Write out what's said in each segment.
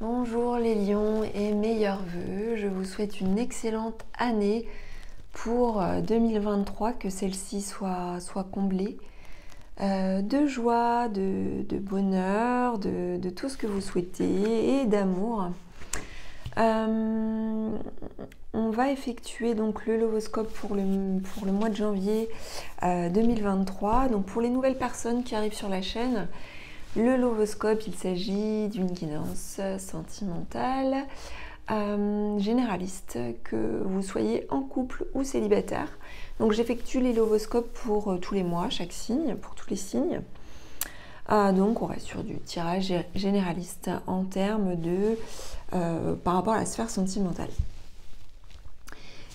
Bonjour les lions et meilleurs vœux, je vous souhaite une excellente année pour 2023, que celle-ci soit comblée de joie, de bonheur, de tout ce que vous souhaitez et d'amour. On va effectuer donc le lovoscope pour le mois de janvier 2023. Donc pour les nouvelles personnes qui arrivent sur la chaîne, le lovoscope, il s'agit d'une guidance sentimentale généraliste, que vous soyez en couple ou célibataire. Donc j'effectue les lovoscopes pour tous les mois, chaque signe, pour tous les signes. Donc on reste sur du tirage généraliste en termes de par rapport à la sphère sentimentale.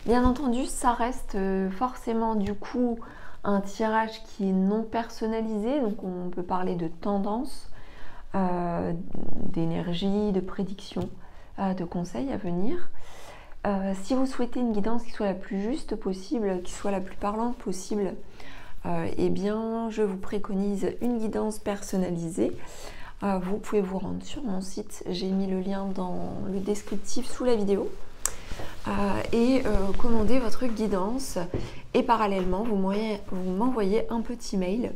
Bien entendu, ça reste forcément du coup un tirage qui est non personnalisé, donc on peut parler de tendance, d'énergie, de prédiction, de conseils à venir. Si vous souhaitez une guidance qui soit la plus juste possible, qui soit la plus parlante possible, eh bien je vous préconise une guidance personnalisée. Vous pouvez vous rendre sur mon site, j'ai mis le lien dans le descriptif sous la vidéo. Et commander votre guidance, et parallèlement vous m'envoyez un petit mail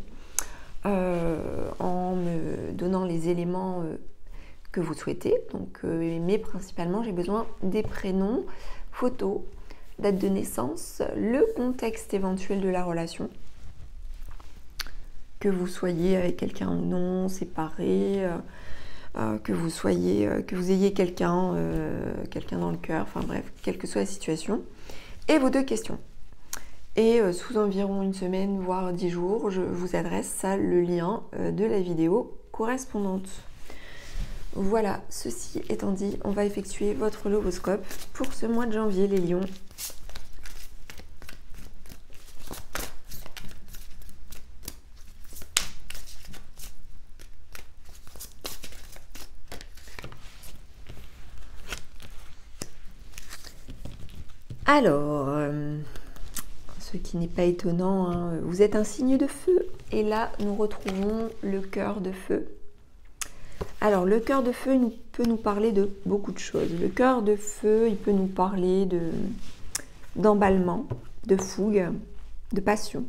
en me donnant les éléments que vous souhaitez. Donc, mais principalement j'ai besoin des prénoms, photos, date de naissance, le contexte éventuel de la relation, que vous soyez avec quelqu'un ou non, séparé, que vous ayez quelqu'un dans le cœur, enfin bref, quelle que soit la situation, et vos deux questions. Et sous environ une semaine, voire 10 jours, je vous adresse le lien de la vidéo correspondante. Voilà, ceci étant dit, on va effectuer votre lovoscope pour ce mois de janvier, les lions. Alors, ce qui n'est pas étonnant, hein, vous êtes un signe de feu, et là nous retrouvons le cœur de feu. Alors le cœur de feu peut nous parler de beaucoup de choses. Le cœur de feu, il peut nous parler d'emballement, de fougue, de passion.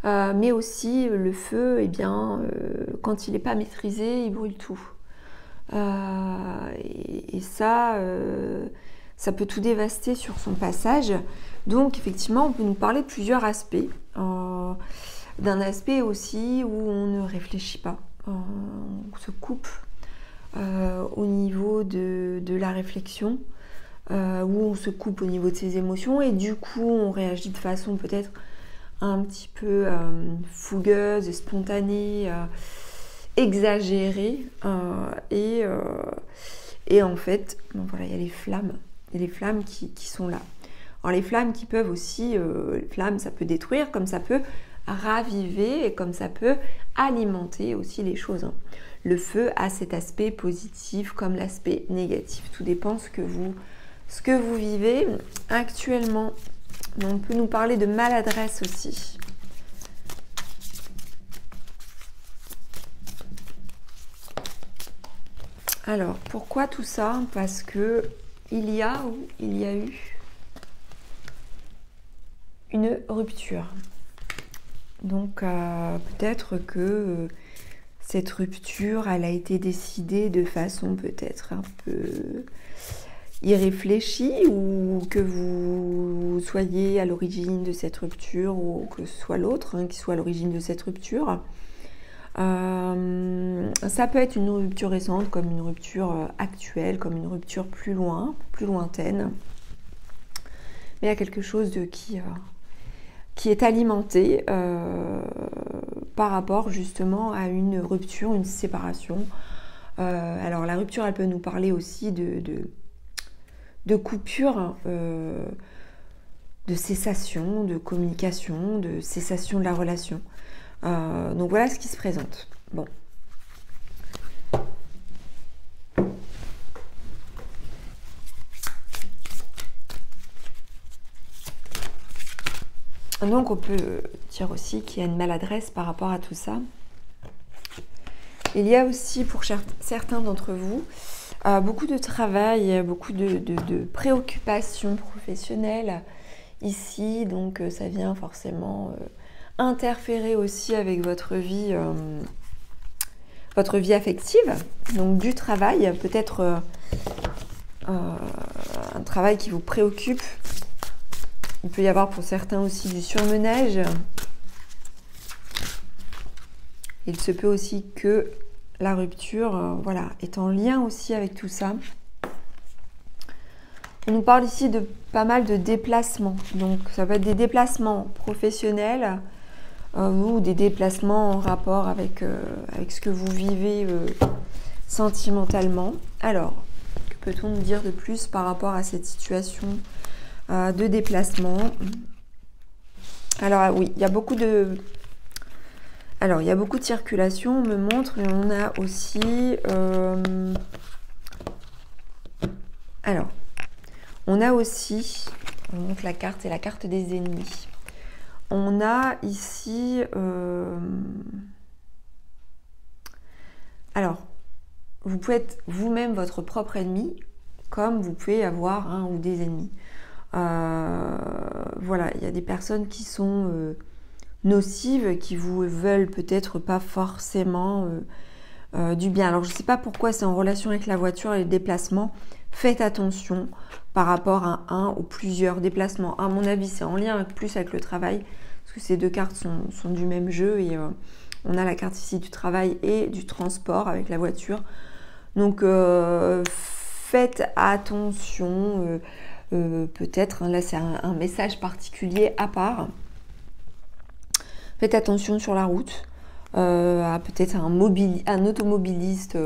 Mais aussi le feu, eh bien, quand il n'est pas maîtrisé, il brûle tout. Et ça... ça peut tout dévaster sur son passage. Donc effectivement, on peut nous parler de plusieurs aspects. D'un aspect aussi où on ne réfléchit pas. On se coupe au niveau de la réflexion, où on se coupe au niveau de ses émotions, et du coup on réagit de façon peut-être un petit peu fougueuse, spontanée, exagérée. Et en fait, bon, voilà, il y a les flammes. Et les flammes qui sont là. Alors les flammes qui peuvent aussi, les flammes ça peut détruire, comme ça peut raviver, et comme ça peut alimenter aussi les choses. Le feu a cet aspect positif comme l'aspect négatif. Tout dépend ce que vous vivez actuellement. On peut nous parler de maladresse aussi. Alors, pourquoi tout ça? Parce que il y a eu une rupture. Donc peut-être que cette rupture, elle a été décidée de façon peut-être un peu irréfléchie, ou que vous soyez à l'origine de cette rupture, ou que ce soit l'autre qui soit à l'origine de cette rupture. Ça peut être une rupture récente, comme une rupture actuelle, comme une rupture plus lointaine. Mais il y a quelque chose qui est alimenté par rapport justement à une rupture, une séparation. Alors la rupture, elle peut nous parler aussi de coupure, de cessation, de communication, de cessation de la relation. Donc voilà ce qui se présente. Bon. Donc on peut dire aussi qu'il y a une maladresse par rapport à tout ça. Il y a aussi pour certains d'entre vous beaucoup de travail, beaucoup de préoccupations professionnelles ici. Donc ça vient forcément interférer aussi avec votre vie affective. Donc du travail, peut-être un travail qui vous préoccupe. Il peut y avoir pour certains aussi du surmenage. Il se peut aussi que la rupture voilà, est en lien aussi avec tout ça. On nous parle ici de pas mal de déplacements. Donc ça peut être des déplacements professionnels ou des déplacements en rapport avec ce que vous vivez sentimentalement. Alors, que peut-on nous dire de plus par rapport à cette situation de déplacement? Alors oui, il y a beaucoup de... Alors, il y a beaucoup de circulation, on me montre, et on a aussi... Alors, on a aussi... On montre la carte, c'est la carte des ennemis. On a ici... Alors, vous pouvez être vous-même votre propre ennemi, comme vous pouvez avoir un ou des ennemis. Voilà, il y a des personnes qui sont... nocives, qui vous veulent peut-être pas forcément du bien. Alors je ne sais pas pourquoi c'est en relation avec la voiture et les déplacements. Faites attention par rapport à un ou plusieurs déplacements. À mon avis, c'est en lien plus avec le travail, parce que ces deux cartes sont du même jeu et on a la carte ici du travail et du transport avec la voiture. Donc faites attention, peut-être, là c'est un message particulier à part. Faites attention sur la route, à peut-être un automobiliste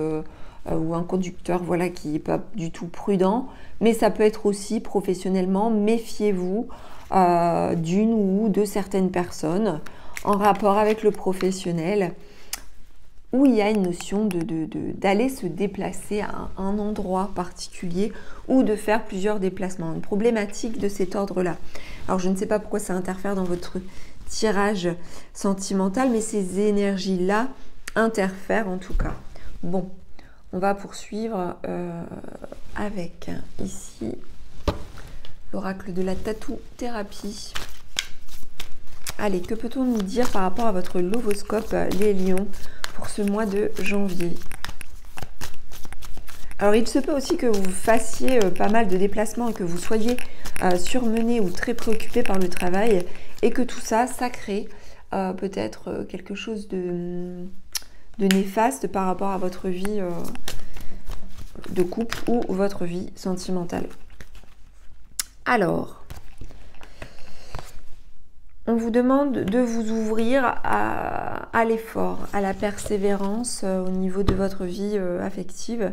ou un conducteur voilà, qui n'est pas du tout prudent. Mais ça peut être aussi professionnellement, méfiez-vous d'une ou de certaines personnes en rapport avec le professionnel où il y a une notion d'aller se déplacer à un endroit particulier ou de faire plusieurs déplacements. Une problématique de cet ordre-là. Alors je ne sais pas pourquoi ça interfère dans votre tirage sentimental, mais ces énergies-là interfèrent en tout cas. Bon, on va poursuivre avec ici l'oracle de la tatou-thérapie. Allez, que peut-on nous dire par rapport à votre lovoscope, les lions, pour ce mois de janvier? Alors, il se peut aussi que vous fassiez pas mal de déplacements et que vous soyez surmené ou très préoccupé par le travail et que tout ça, ça crée peut-être quelque chose de néfaste par rapport à votre vie de couple ou votre vie sentimentale. Alors, on vous demande de vous ouvrir à l'effort, à la persévérance au niveau de votre vie affective,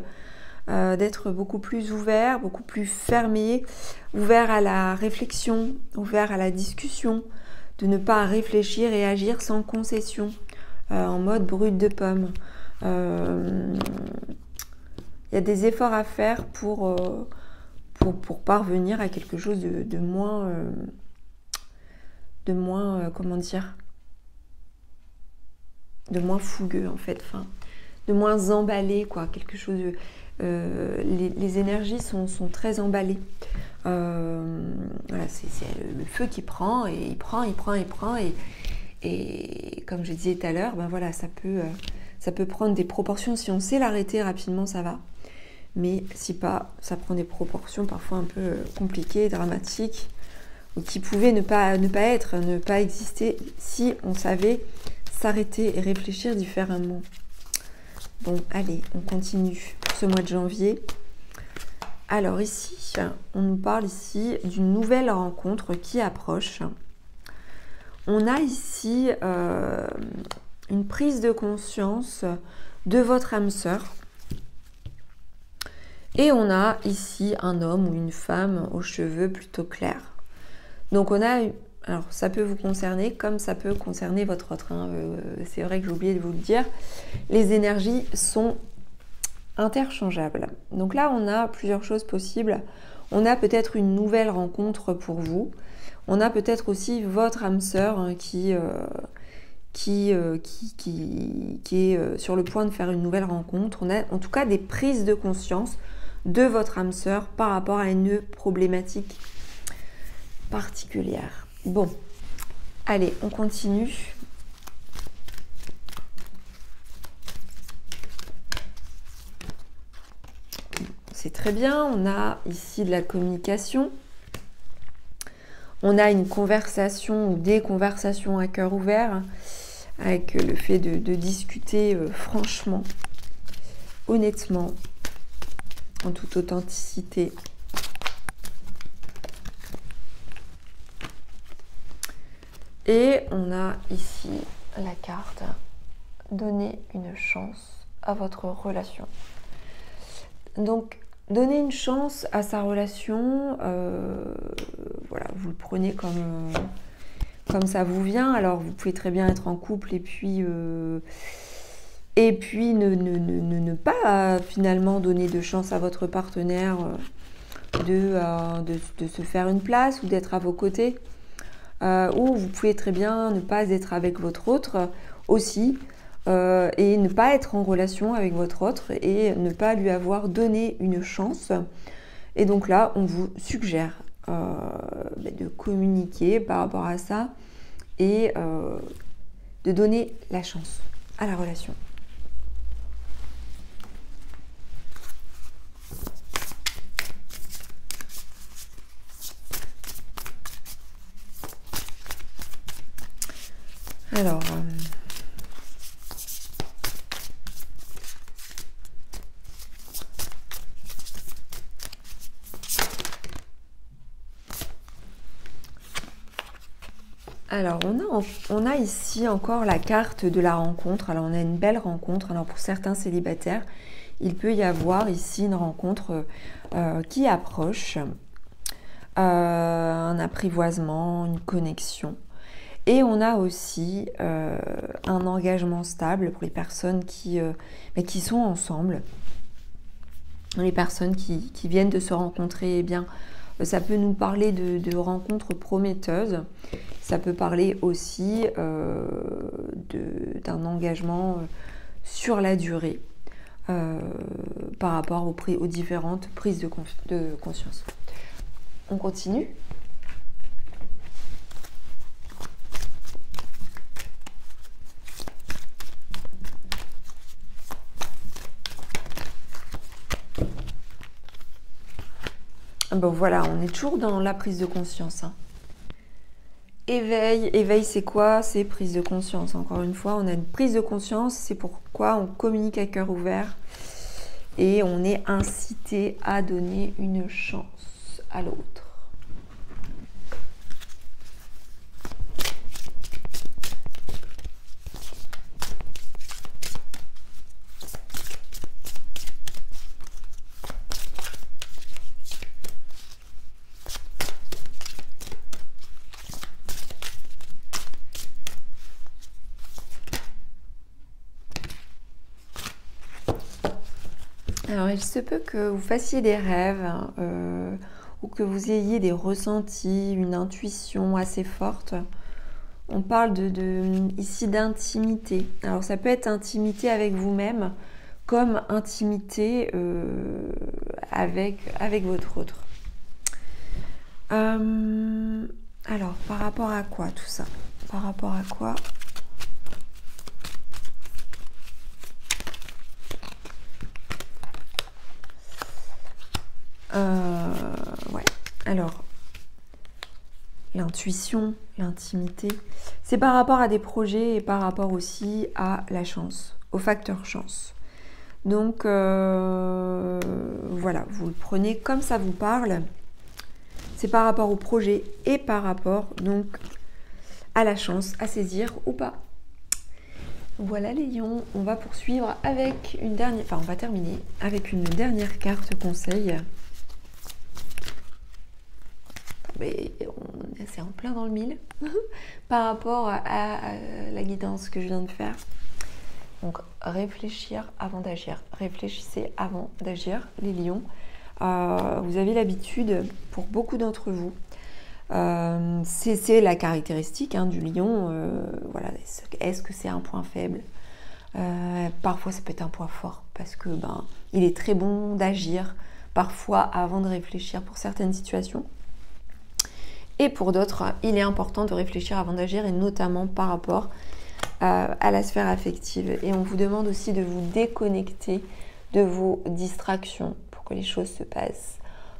d'être beaucoup plus ouvert, beaucoup plus fermé, ouvert à la réflexion, ouvert à la discussion, de ne pas réfléchir et agir sans concession, en mode brut de pomme. Il y a des efforts à faire pour parvenir à quelque chose de moins, comment dire, de moins fougueux en fait, enfin, de moins emballé, quoi, quelque chose de... les énergies sont très emballées. Voilà, c'est le feu qui prend et il prend et comme je disais tout à l'heure, ben voilà, ça peut prendre des proportions. Si on sait l'arrêter rapidement, ça va. Mais si pas, ça prend des proportions parfois un peu compliquées, dramatiques, ou qui pouvaient ne pas exister si on savait s'arrêter et réfléchir différemment. Bon, allez, on continue pour ce mois de janvier. Alors ici, on nous parle ici d'une nouvelle rencontre qui approche. On a ici une prise de conscience de votre âme sœur. Et on a ici un homme ou une femme aux cheveux plutôt clairs. Donc on a... Alors ça peut vous concerner comme ça peut concerner votre autre. Hein. C'est vrai que j'ai oublié de vous le dire. Les énergies sont interchangeables. Donc là on a plusieurs choses possibles. On a peut-être une nouvelle rencontre pour vous. On a peut-être aussi votre âme sœur hein, qui qui est sur le point de faire une nouvelle rencontre. On a en tout cas des prises de conscience de votre âme sœur par rapport à une problématique particulière. Bon, allez, on continue. C'est très bien, on a ici de la communication. On a une conversation ou des conversations à cœur ouvert avec le fait de discuter franchement, honnêtement, en toute authenticité. Et on a ici la carte « Donner une chance à votre relation ». Donc, donner une chance à sa relation, voilà, vous le prenez comme ça vous vient. Alors, vous pouvez très bien être en couple et puis ne pas finalement donner de chance à votre partenaire de se faire une place ou d'être à vos côtés. Ou vous pouvez très bien ne pas être avec votre autre aussi. Et ne pas être en relation avec votre autre et ne pas lui avoir donné une chance. Et donc là, on vous suggère de communiquer par rapport à ça et de donner la chance à la relation. Alors... Alors, on a ici encore la carte de la rencontre. Alors, on a une belle rencontre. Alors, pour certains célibataires, il peut y avoir ici une rencontre qui approche, un apprivoisement, une connexion. Et on a aussi un engagement stable pour les personnes qui sont ensemble. Les personnes qui viennent de se rencontrer, eh bien, ça peut nous parler de rencontres prometteuses. Ça peut parler aussi d'un engagement sur la durée par rapport aux différentes prises de conscience. On continue. Bon voilà, on est toujours dans la prise de conscience. Éveil, c'est quoi? C'est prise de conscience. Encore une fois, on a une prise de conscience, c'est pourquoi on communique à cœur ouvert et on est incité à donner une chance à l'autre. Alors, il se peut que vous fassiez des rêves ou que vous ayez des ressentis, une intuition assez forte. On parle ici d'intimité. Alors, ça peut être intimité avec vous-même comme intimité avec votre autre. Alors, par rapport à quoi tout ça? Par rapport à quoi? Ouais. Alors, l'intuition, l'intimité, c'est par rapport à des projets et par rapport aussi à la chance, au facteur chance. Donc, voilà, vous le prenez comme ça vous parle. C'est par rapport au projet et par rapport donc à la chance à saisir ou pas. Voilà les lions, on va poursuivre avec une dernière, enfin on va terminer avec une dernière carte conseil. C'est en plein dans le mille par rapport à la guidance que je viens de faire. Donc réfléchir avant d'agir. Réfléchissez avant d'agir, les lions. Vous avez l'habitude, pour beaucoup d'entre vous, C'est la caractéristique du lion. Voilà, est-ce que c'est un point faible? Parfois ça peut être un point fort parce que il est très bon d'agir parfois avant de réfléchir pour certaines situations. Et pour d'autres, il est important de réfléchir avant d'agir, et notamment par rapport à la sphère affective. Et on vous demande aussi de vous déconnecter de vos distractions pour que les choses se passent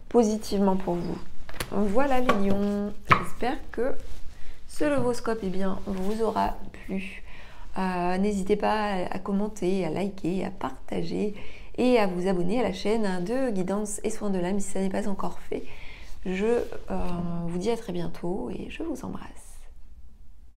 positivement pour vous. Voilà les lions, j'espère que ce Levoscope vous aura plu. N'hésitez pas à commenter, à liker, à partager et à vous abonner à la chaîne de Guidance et Soins de l'âme si ça n'est pas encore fait. Je vous dis à très bientôt et je vous embrasse.